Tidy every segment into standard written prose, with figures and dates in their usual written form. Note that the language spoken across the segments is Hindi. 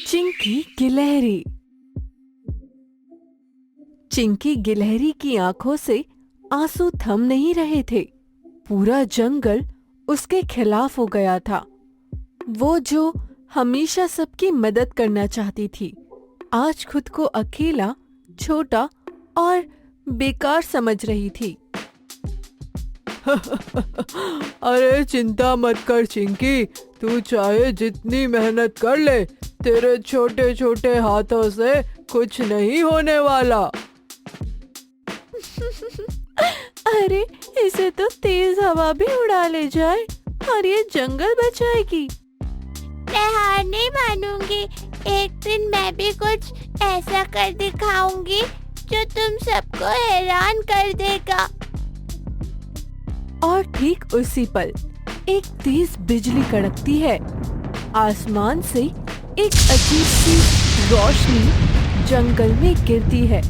चिंकी गिलहरी। चिंकी गिलहरी की आंखों से आंसू थम नहीं रहे थे। पूरा जंगल उसके खिलाफ हो गया था। वो जो हमेशा सबकी मदद करना चाहती थी, आज खुद को अकेला, छोटा और बेकार समझ रही थी। अरे चिंता मत कर चिंकी, तू चाहे जितनी मेहनत कर ले, तेरे छोटे छोटे हाथों से कुछ नहीं होने वाला। अरे इसे तो तेज हवा भी उड़ा ले जाए और ये जंगल बचाएगी। मैं हार नहीं मानूंगी। एक दिन मैं भी कुछ ऐसा कर दिखाऊंगी जो तुम सबको हैरान कर देगा। और ठीक उसी पल एक तेज बिजली कड़कती है। आसमान से एक अजीब सी रोशनी जंगल में गिरती है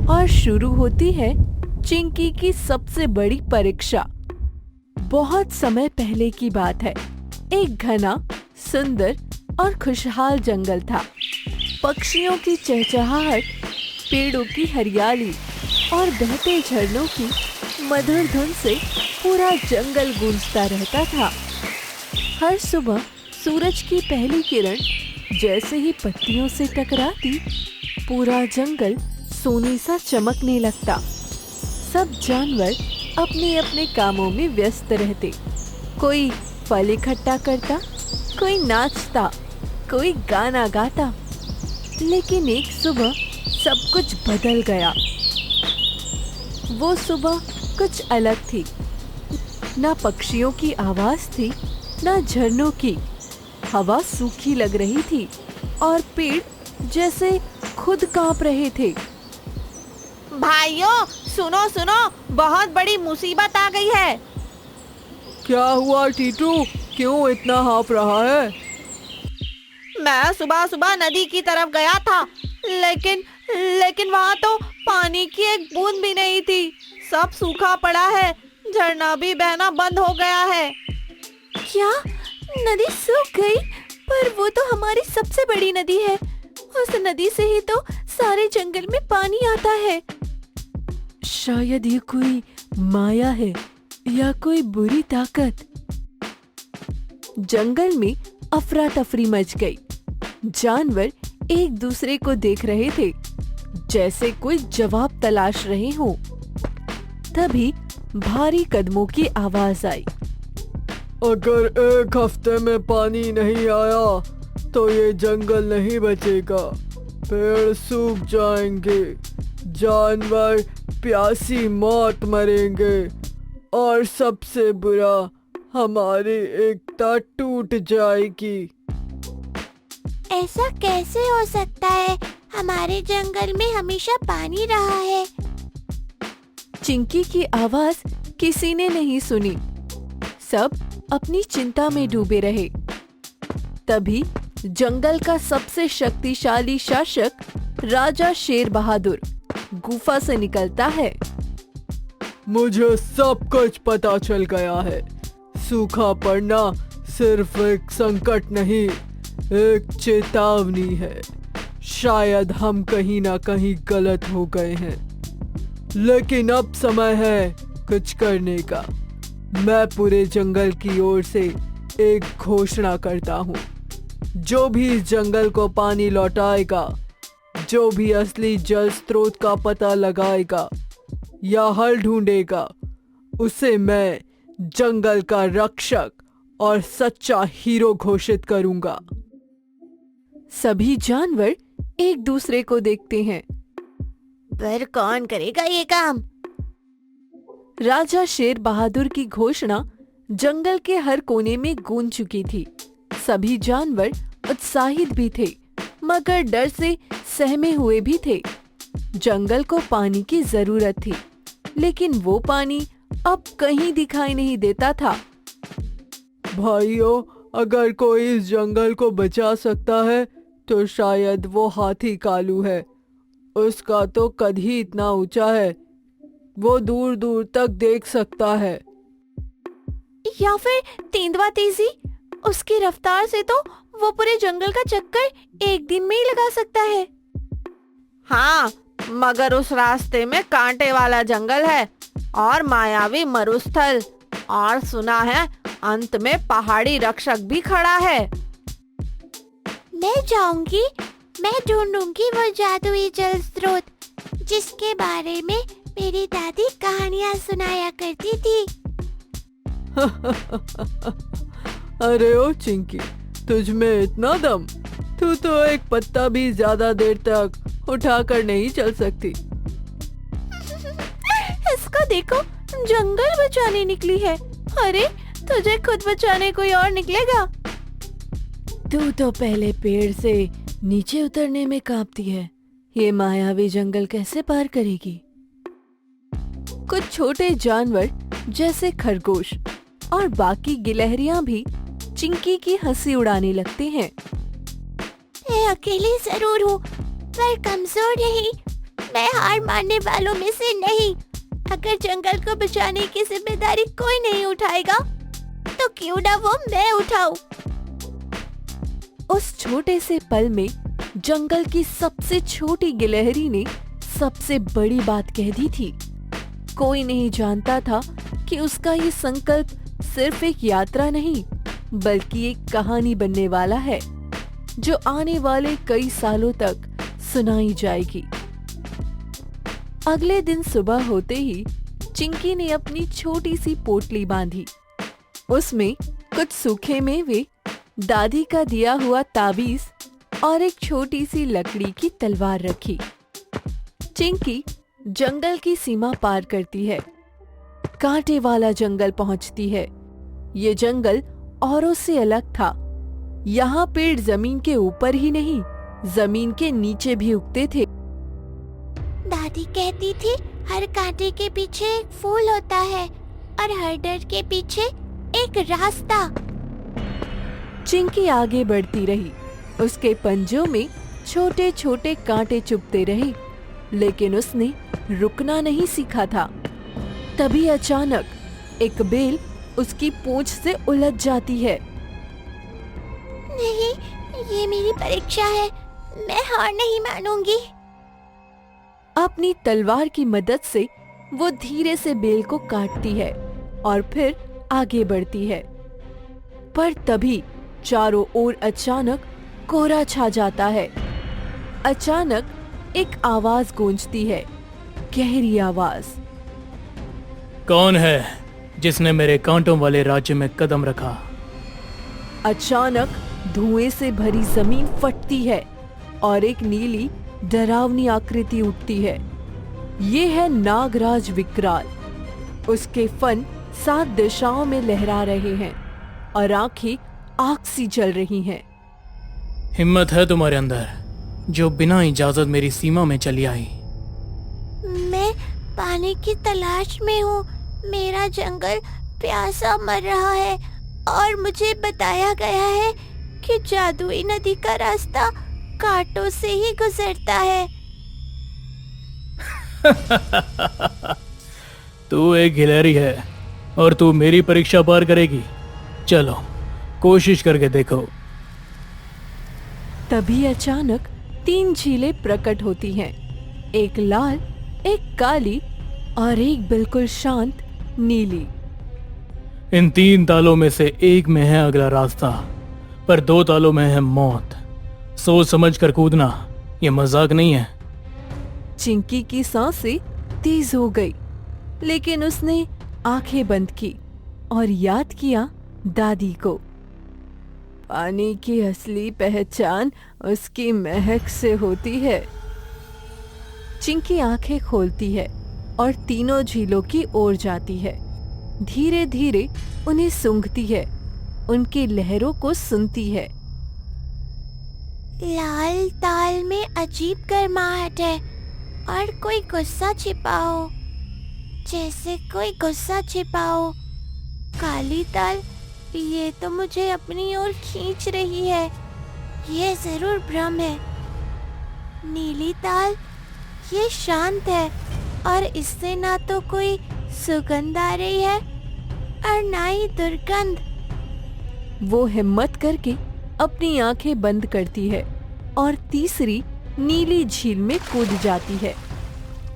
और शुरू होती है चिंकी की सबसे बड़ी परीक्षा। बहुत समय पहले की बात है। एक घना, सुंदर और खुशहाल जंगल था। पक्षियों की चहचहाहट, पेड़ों की हरियाली और बहते झरनों की मधुर धुन से पूरा जंगल गूंजता रहता था। हर सुबह सूरज की पहली किरण जैसे ही पत्तियों से टकराती, पूरा जंगल सोने सा चमकने लगता। सब जानवर अपने अपने कामों में व्यस्त रहते। कोई फल इकट्ठा करता, कोई नाचता, कोई गाना गाता। लेकिन एक सुबह सब कुछ बदल गया। वो सुबह कुछ अलग थी। ना पक्षियों की आवाज थी, ना झरनों की। हवा सूखी लग रही थी और पेड़ जैसे खुद कांप रहे थे। भाइयों सुनो सुनो, बहुत बड़ी मुसीबत आ गई है। क्या हुआ टीटू, क्यों इतना हाँफ रहा है? मैं सुबह सुबह नदी की तरफ गया था, लेकिन वहाँ तो पानी की एक बूंद भी नहीं थी। सब सूखा पड़ा है, झरना भी बहना बंद हो गया है। क्या नदी सूख गई? पर वो तो हमारी सबसे बड़ी नदी है। उस नदी से ही तो सारे जंगल में पानी आता है। शायद ये कोई माया है या कोई बुरी ताकत। जंगल में अफरा तफरी मच गई। जानवर एक दूसरे को देख रहे थे, जैसे कोई जवाब तलाश रहे हों। तभी भारी कदमों की आवाज आई। अगर एक हफ्ते में पानी नहीं आया तो ये जंगल नहीं बचेगा। पेड़ सूख जाएंगे, जानवर प्यासी मौत मरेंगे और सबसे बुरा, हमारी एकता टूट जाएगी। ऐसा कैसे हो सकता है? हमारे जंगल में हमेशा पानी रहा है। चिंकी की आवाज किसी ने नहीं सुनी। सब अपनी चिंता में डूबे रहे। तभी जंगल का सबसे शक्तिशाली शासक राजा शेर बहादुर गुफा से निकलता है। मुझे सब कुछ पता चल गया है। सूखा पड़ना सिर्फ एक संकट नहीं, एक चेतावनी है। शायद हम कहीं ना कहीं गलत हो गए हैं, लेकिन अब समय है कुछ करने का। मैं पूरे जंगल की ओर से एक घोषणा करता हूँ। जो भी इस जंगल को पानी लौटाएगा, जो भी असली जल स्रोत का पता लगाएगा या हल ढूंढेगा, उसे मैं जंगल का रक्षक और सच्चा हीरो घोषित करूंगा। सभी जानवर एक दूसरे को देखते हैं। पर कौन करेगा ये काम? राजा शेर बहादुर की घोषणा जंगल के हर कोने में गूंज चुकी थी। सभी जानवर उत्साहित भी थे, मगर डर से सहमे हुए भी थे। जंगल को पानी की जरूरत थी, लेकिन वो पानी अब कहीं दिखाई नहीं देता था। भाइयों, अगर कोई इस जंगल को बचा सकता है तो शायद वो हाथी कालू है। उसका तो कद ही इतना ऊंचा है, वो दूर दूर तक देख सकता है। या फिर तेंदुआ तेजी, उसकी रफ्तार से तो वो पूरे जंगल का चक्कर एक दिन में ही लगा सकता है। हाँ, मगर उस रास्ते में कांटे वाला जंगल है और मायावी मरुस्थल, और सुना है अंत में पहाड़ी रक्षक भी खड़ा है। मैं जाऊंगी, मैं ढूंढूंगी वो जादुई जल स्रोत जिसके बारे में मेरी दादी कहानियां सुनाया करती थी। अरे ओ चिंकी, तुझ में इतना दम? तू तो एक पत्ता भी ज्यादा देर तक उठाकर नहीं चल सकती। इसको देखो, जंगल बचाने निकली है। अरे तुझे खुद बचाने कोई और निकलेगा? तू तो पहले पेड़ से नीचे उतरने में कांपती है, ये मायावी जंगल कैसे पार करेगी? कुछ छोटे जानवर जैसे खरगोश और बाकी गिलहरियां भी चिंकी की हंसी उड़ाने लगते हैं। मैं अकेली जरूर हूँ पर कमजोर नहीं। मैं हार मानने वालों में से नहीं। अगर जंगल को बचाने की जिम्मेदारी कोई नहीं उठाएगा तो क्यों ना वो मैं उठाऊं। उस छोटे से पल में जंगल की सबसे छोटी गिलहरी ने सबसे बड़ी बात कह दी थी। कोई नहीं जानता था कि उसका ये संकल्प सिर्फ एक यात्रा नहीं बल्कि एक कहानी बनने वाला है जो आने वाले कई सालों तक सुनाई जाएगी। अगले दिन सुबह होते ही चिंकी ने अपनी छोटी सी पोटली बांधी। उसमें कुछ सूखे मेवे, दादी का दिया हुआ ताबीज और एक छोटी सी लकड़ी की तलवार रखी। चिंकी जंगल की सीमा पार करती है, कांटे वाला जंगल पहुंचती है। ये जंगल औरों से अलग था। यहाँ पेड़ जमीन के ऊपर ही नहीं, जमीन के नीचे भी उगते थे। दादी कहती थी हर कांटे के पीछे एक फूल होता है और हर डर के पीछे एक रास्ता। चिंकी आगे बढ़ती रही। उसके पंजों में छोटे छोटे कांटे चुभते रहे, लेकिन उसने रुकना नहीं सीखा था। तभी अचानक एक बेल उसकी पूंछ से उलझ जाती है। नहीं, ये मेरी परीक्षा है, मैं हार नहीं मानूंगी। अपनी तलवार की मदद से वो धीरे से बेल को काटती है और फिर आगे बढ़ती है। पर तभी चारों ओर अचानक कोहरा छा जाता है। अचानक एक आवाज गूंजती है, गहरी आवाज। कौन है जिसने मेरे कांटों वाले राज्य में कदम रखा? अचानक धुएं से भरी जमीन फटती है और एक नीली डरावनी आकृति उठती है। ये है नागराज विकराल। उसके फन 7 दिशाओं में लहरा रहे हैं और आंखें आग सी जल रही हैं। हिम्मत है तुम्हारे अंदर जो बिना इजाजत मेरी सीमा में चली आई। मैं पानी की तलाश में हूँ। मेरा जंगल प्यासा मर रहा है और मुझे बताया गया है कि जादुई नदी का रास्ता कांटों से ही गुजरता है। तू एक गिलहरी है और तू मेरी परीक्षा पार करेगी। चलो कोशिश करके देखो। तभी अचानक 3 झीलें प्रकट होती हैं। एक लाल, एक काली और एक बिल्कुल शांत नीली। इन 3 तालों में से एक में है अगला रास्ता, पर 2 तालों में है मौत। सोच समझ कर कूदना, ये मजाक नहीं है। चिंकी की सांसें तेज हो गई, लेकिन उसने आंखें बंद की और याद किया दादी को। पानी की असली पहचान उसकी महक से होती है। चिंकी आंखें खोलती है और तीनों झीलों की ओर जाती है। धीरे धीरे उन्हें सूंघती है, उनकी लहरों को सुनती है। लाल ताल में अजीब गर्माहट है और कोई गुस्सा छिपा हो, जैसे कोई गुस्सा छिपा हो। काली ताल, ये तो मुझे अपनी ओर खींच रही है, ये जरूर भ्रम है। नीली ताल, ये शांत है और इससे ना तो कोई सुगंध आ रही है और ना ही दुर्गंध। वो हिम्मत करके अपनी आंखें बंद करती है और तीसरी नीली झील में कूद जाती है।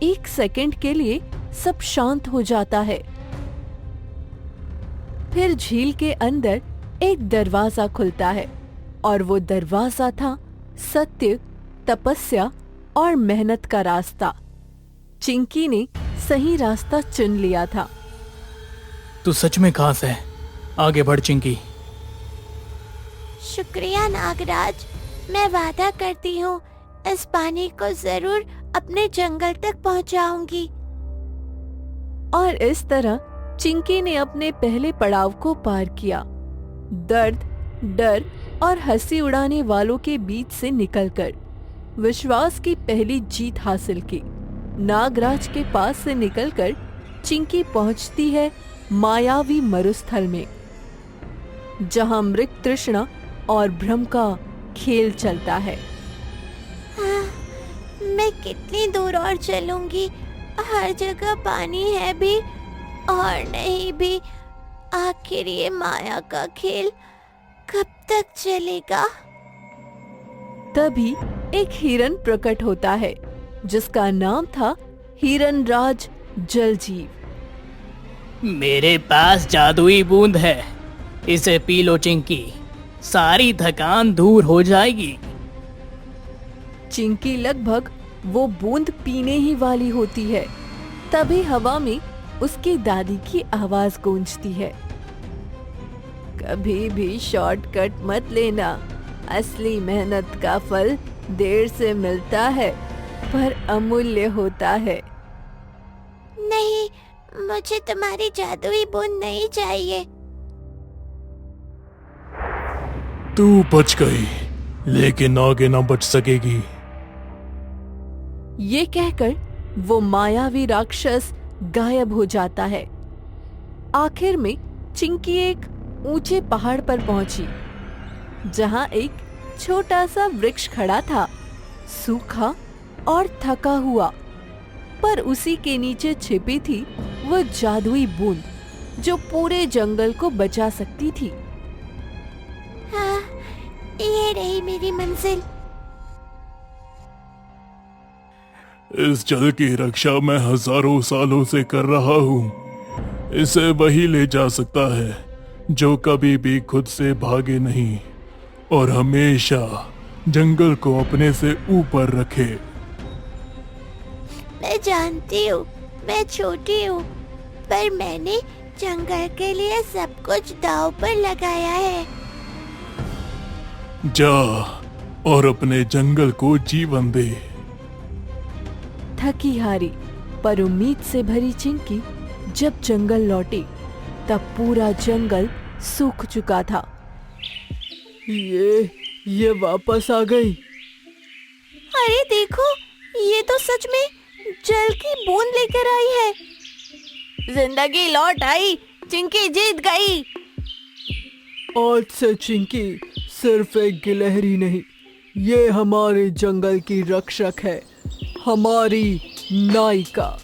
1 सेकंड के लिए सब शांत हो जाता है। फिर झील के अंदर एक दरवाजा खुलता है और वो दरवाजा था सत्य, तपस्या और मेहनत का रास्ता। चिंकी ने सही रास्ता चुन लिया था। तू सच में खास है, आगे बढ़ चिंकी। शुक्रिया नागराज, मैं वादा करती हूँ इस पानी को जरूर अपने जंगल तक पहुँचाऊंगी। और इस तरह चिंकी ने अपने पहले पड़ाव को पार किया। दर्द, डर और हंसी उड़ाने वालों के बीच से निकलकर विश्वास की पहली जीत हासिल की। नागराज के पास से निकलकर चिंकी पहुंचती है मायावी मरुस्थल में, जहां मृग तृष्णा और भ्रम का खेल चलता है। हाँ, मैं कितनी दूर और चलूंगी? हर जगह पानी है भी और नहीं भी। आखिर ये माया का खेल कब तक चलेगा? तभी एक हिरन प्रकट होता है जिसका नाम था हिरनराज जलजीव। मेरे पास जादुई बूंद है, इसे पी लो चिंकी, सारी थकान दूर हो जाएगी। चिंकी लगभग वो बूंद पीने ही वाली होती है, तभी हवा में उसकी दादी की आवाज गूंजती है। कभी भी शॉर्टकट मत लेना, असली मेहनत का फल देर से मिलता है पर अमूल्य होता है। नहीं, मुझे तुम्हारी जादुई बूंद नहीं चाहिए। तू बच गई, लेकिन आगे ना बच सकेगी। ये कहकर वो मायावी राक्षस गायब हो जाता है। आखिर में चिंकी एक ऊंचे पहाड़ पर पहुंची, जहां एक छोटा सा वृक्ष खड़ा था, सूखा और थका हुआ, पर उसी के नीचे छिपी थी वो जादुई बूंद जो पूरे जंगल को बचा सकती थी। हाँ, ये रही मेरी मंजिल। इस जल की रक्षा मैं हजारों सालों से कर रहा हूँ। इसे वही ले जा सकता है जो कभी भी खुद से भागे नहीं और हमेशा जंगल को अपने से ऊपर रखे। मैं जानती हूँ मैं छोटी हूँ, पर मैंने जंगल के लिए सब कुछ दांव पर लगाया है। जा और अपने जंगल को जीवन दे। थकी हारी पर उम्मीद से भरी चिंकी जब जंगल लौटी, तब पूरा जंगल सूख चुका था। ये वापस आ गई। अरे देखो, ये तो सच में जल की बूंद लेकर आई है। जिंदगी लौट आई, चिंकी जीत गई। आज से चिंकी सिर्फ एक गिलहरी नहीं, ये हमारे जंगल की रक्षक है, हमारी नायिका।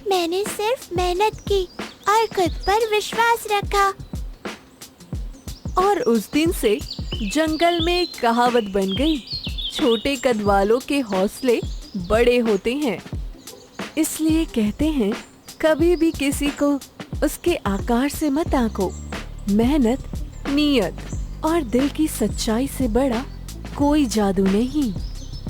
मैंने सिर्फ मेहनत की और खुद पर विश्वास रखा। और उस दिन से जंगल में एक कहावत बन गई, छोटे कद वालों के हौसले बड़े होते हैं। इसलिए कहते हैं, कभी भी किसी को उसके आकार से मत आंको। मेहनत, नीयत और दिल की सच्चाई से बड़ा कोई जादू नहीं।